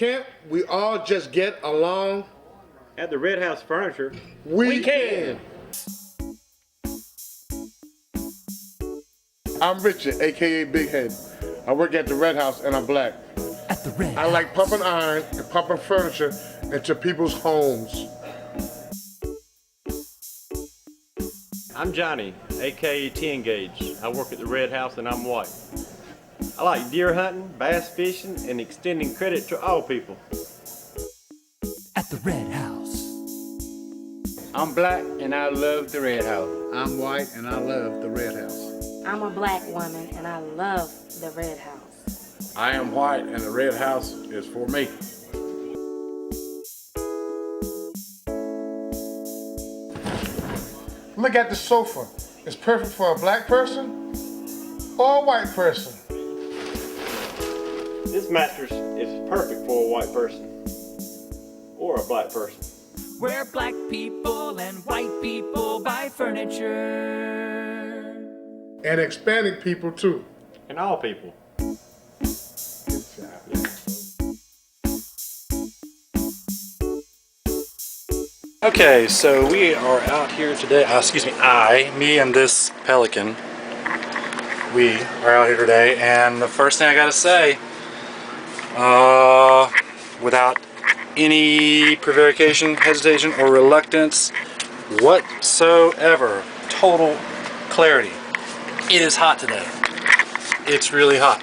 Can't we all just get along? At the Red House Furniture, We can. I'm Richard, aka Big Head. I work at the Red House and I'm black. At the Red I like pumping iron and pumping furniture into people's homes. I'm Johnny, aka T-Engage. I work at the Red House and I'm white. I like deer hunting, bass fishing, and extending credit to all people. At the Red House. I'm black and I love the Red House. I'm white and I love the Red House. I'm a black woman and I love the Red House. I am white and the Red House is for me. Look at the sofa. It's perfect for a black person or a white person. This mattress is perfect for a white person or a black person. Where black people and white people buy furniture. And expanding people too. And all people. Okay, so we are out here today, me and this pelican, we are out here today, and the first thing I gotta say, without any prevarication, hesitation, or reluctance whatsoever, total clarity, it is hot today. It's really hot.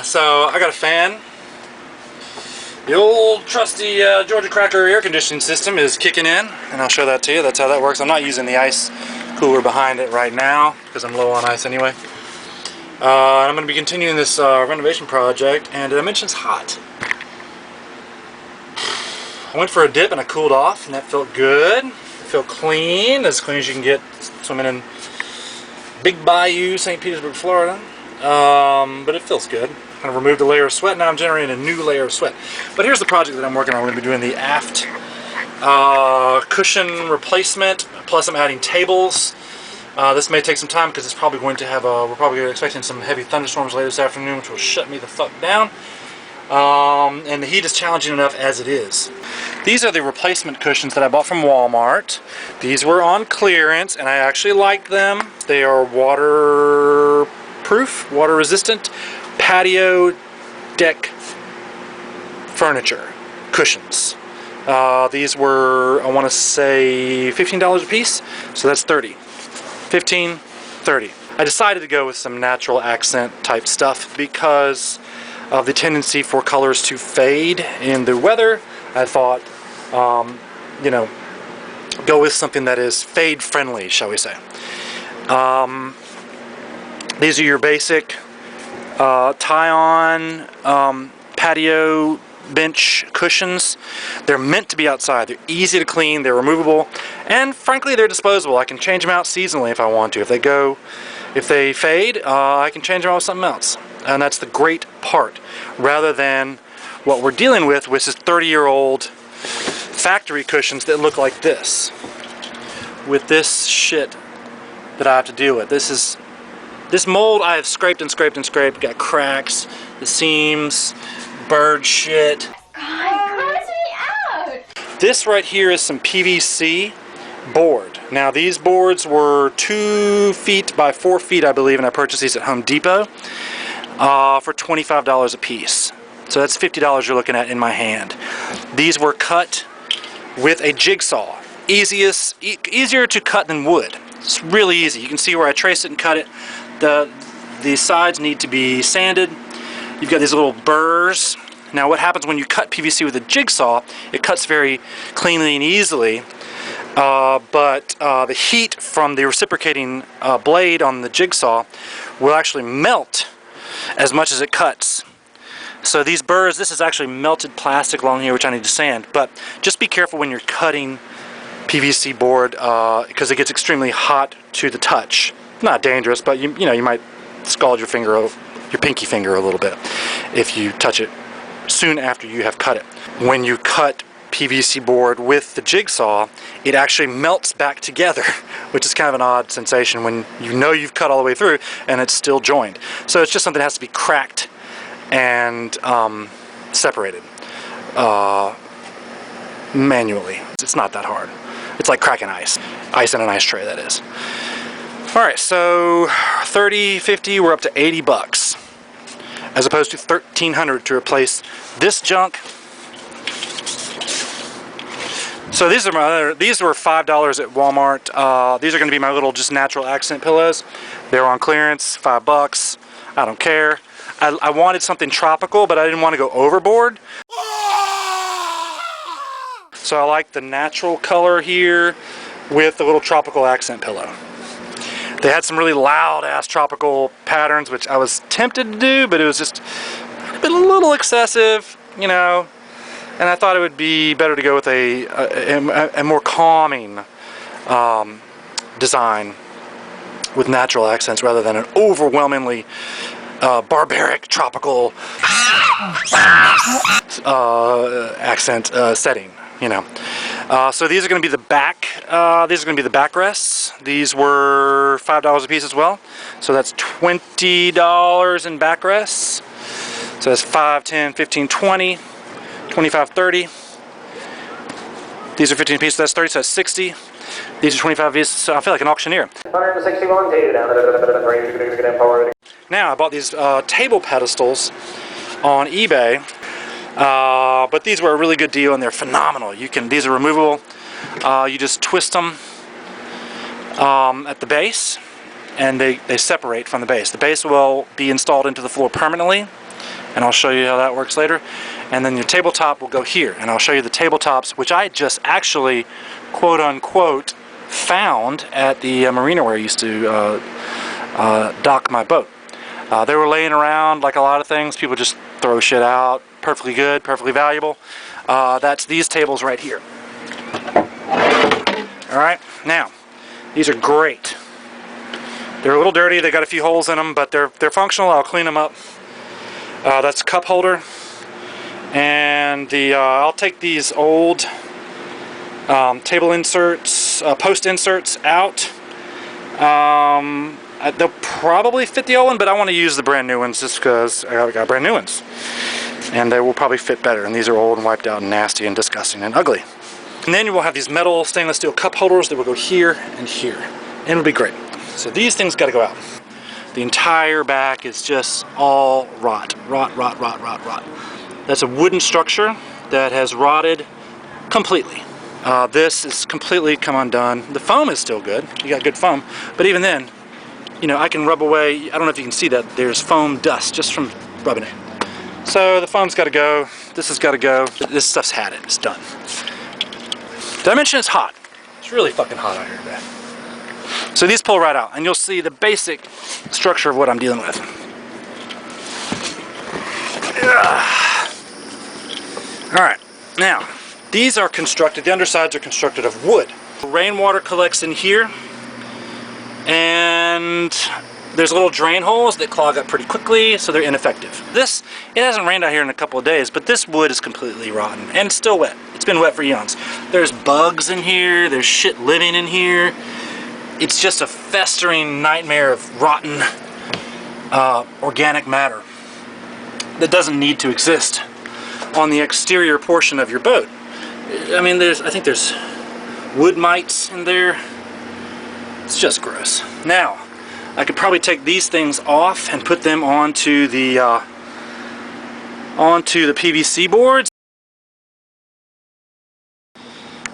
So I got a fan. The old trusty Georgia Cracker air conditioning system is kicking in, and I'll show that to you. That's how that works. I'm not using the ice cooler behind it right now because I'm low on ice anyway. I'm going to be continuing this renovation project, and did I mention it's hot? I went for a dip and I cooled off, and that felt good. It felt clean as you can get swimming in Big Bayou, St. Petersburg, Florida. But it feels good. Kind of removed a layer of sweat. Now I'm generating a new layer of sweat. But here's the project that I'm working on. We're going to be doing the aft cushion replacement. Plus I'm adding tables. This may take some time because it's probably going to have we're probably expecting some heavy thunderstorms later this afternoon, which will shut me the fuck down. And the heat is challenging enough as it is. These are the replacement cushions that I bought from Walmart. These were on clearance and I actually like them. They are waterproof, water resistant, patio deck furniture cushions. These were, I want to say, $15 a piece, so that's 30. 15, 30. I decided to go with some natural accent type stuff because of the tendency for colors to fade in the weather. I thought, you know, go with something that is fade friendly, shall we say. These are your basic tie-on patio bench cushions. They're meant to be outside. They're easy to clean, they're removable, and frankly they're disposable. I can change them out seasonally if I want to. If they fade, I can change them out with something else. And that's the great part, rather than what we're dealing with, which is 30-year-old factory cushions that look like this, with this shit that I have to deal with. This mold I have scraped and scraped and scraped, got cracks, the seams, bird shit. God, gross me out! This right here is some PVC board. Now these boards were 2 feet by 4 feet, I believe, and I purchased these at Home Depot for $25 a piece. So that's $50 you're looking at in my hand. These were cut with a jigsaw. Easier to cut than wood. It's really easy. You can see where I trace it and cut it. The sides need to be sanded. You've got these little burrs. Now what happens when you cut PVC with a jigsaw, it cuts very cleanly and easily, but the heat from the reciprocating blade on the jigsaw will actually melt as much as it cuts. So these burrs, this is actually melted plastic along here, which I need to sand, but just be careful when you're cutting PVC board because it gets extremely hot to the touch. Not dangerous, but you know, you might scald your pinky finger a little bit if you touch it soon after you have cut it. When you cut PVC board with the jigsaw, it actually melts back together, which is kind of an odd sensation when you know you've cut all the way through and it's still joined. So it's just something that has to be cracked and separated manually. It's not that hard. It's like cracking ice. Ice in an ice tray, that is. Alright, so 30, 50, we're up to 80 bucks. As opposed to $1,300 to replace this junk. So these were $5 at Walmart. These are going to be my little just natural accent pillows. They were on clearance, $5. I don't care. I wanted something tropical, but I didn't want to go overboard. So I like the natural color here with the little tropical accent pillow. They had some really loud ass tropical patterns, which I was tempted to do, but it was just a little excessive, you know. And I thought it would be better to go with a more calming design with natural accents rather than an overwhelmingly barbaric tropical accent setting, you know. So these are going to be the back. These are going to be the backrests. These were $5 a piece as well. So that's $20 in backrests. So that's 5, 10, 15, 20, 25, 30. These are 15 pieces. That's 30. So that's 60. These are 25 pieces. So I feel like an auctioneer. 161 2 down the Now I bought these table pedestals on eBay. But these were a really good deal and they're phenomenal. These are removable. You just twist them at the base and they separate from the base. The base will be installed into the floor permanently, and I'll show you how that works later. And then your tabletop will go here, and I'll show you the tabletops, which I just actually, quote unquote, found at the marina where I used to dock my boat. They were laying around like a lot of things. People just throw shit out. Perfectly good, perfectly valuable. That's these tables right here. Alright, now, these are great. They're a little dirty, they got a few holes in them, but they're functional. I'll clean them up. That's a cup holder. And I'll take these old table inserts, post inserts out. They'll probably fit the old one, but I want to use the brand new ones just because I got brand new ones. And they will probably fit better. And these are old and wiped out and nasty and disgusting and ugly. And then you will have these metal stainless steel cup holders that will go here and here. And it'll be great. So these things got to go out. The entire back is just all rot. Rot, rot, rot, rot, rot. That's a wooden structure that has rotted completely. This is completely come undone. The foam is still good. You got good foam. But even then, you know, I can rub away. I don't know if you can see that. There's foam dust just from rubbing it. So the foam's got to go. This has got to go. This stuff's had it. It's done. Did I mention it's hot? It's really fucking hot out here today. So these pull right out, and you'll see the basic structure of what I'm dealing with. Alright, now, these are constructed, the undersides are constructed of wood. Rainwater collects in here, and there's little drain holes that clog up pretty quickly, so they're ineffective. It hasn't rained out here in a couple of days, but this wood is completely rotten, and it's still wet. It's been wet for eons. There's bugs in here, there's shit living in here. It's just a festering nightmare of rotten organic matter that doesn't need to exist on the exterior portion of your boat. I mean, I think there's wood mites in there. It's just gross. Now, I could probably take these things off and put them onto the PVC boards.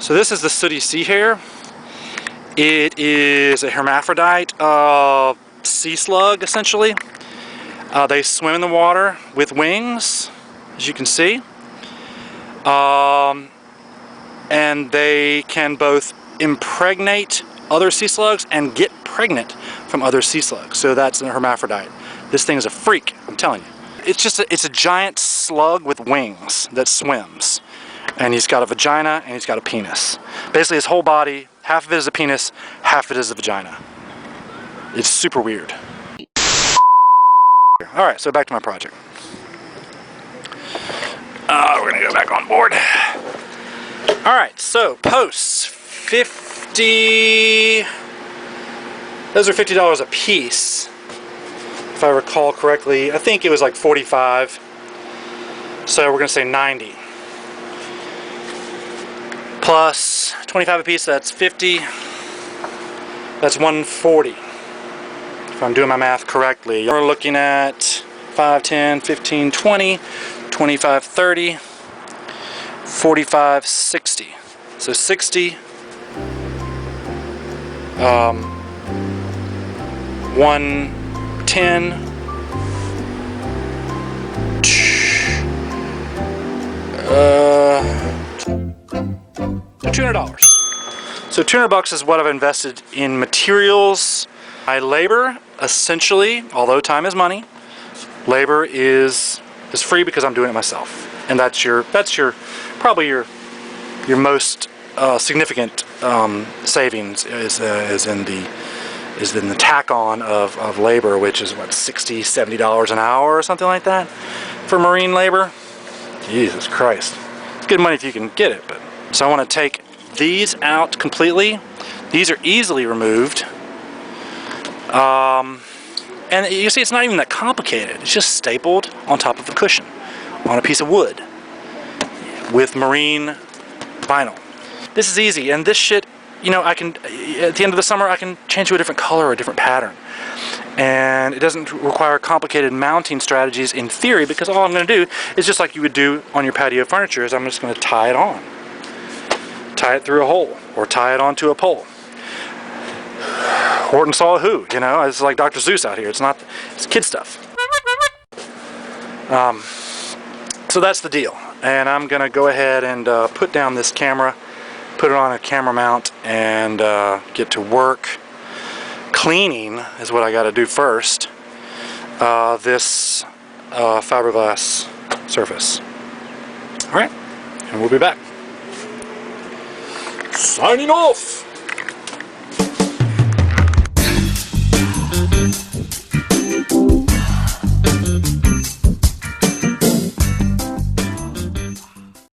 So this is the sooty sea hare. It is a hermaphrodite sea slug, essentially. They swim in the water with wings, as you can see. And they can both impregnate other sea slugs and get pregnant from other sea slugs. So that's a hermaphrodite. This thing is a freak, I'm telling you. It's a giant slug with wings that swims. And he's got a vagina and he's got a penis. Basically his whole body, half of it is a penis, half of it is a vagina. It's super weird. Alright, so back to my project. We're gonna go back on board. Alright, so posts. 50... Those are $50 a piece. If I recall correctly. I think it was like 45. So we're gonna say 90. Plus 25 a piece, that's 50. That's 140. If I'm doing my math correctly. We're looking at 5, 10, 15, 20, 25, 30, 45, 60. So 60, 110, $200. So $200 is what I've invested in materials. My labor, essentially, although time is money, labor is free because I'm doing it myself, and that's probably your most significant savings is in the tack on of labor, which is what, $60, $70 an hour or something like that for marine labor. Jesus Christ, it's good money if you can get it. But so I want to take these out completely. These are easily removed. And you see, it's not even that complicated. It's just stapled on top of a cushion on a piece of wood with marine vinyl. This is easy, and this shit, you know, I can, at the end of the summer, I can change to a different color or a different pattern. And it doesn't require complicated mounting strategies in theory, because all I'm going to do is just like you would do on your patio furniture, is I'm just going to tie it on. Tie it through a hole, or tie it onto a pole. Horton saw who, you know, it's like Dr. Seuss out here. It's kid stuff. So that's the deal. And I'm gonna go ahead and put down this camera, put it on a camera mount, and get to work. Cleaning is what I gotta do first. This fiberglass surface. All right, and we'll be back. Signing off.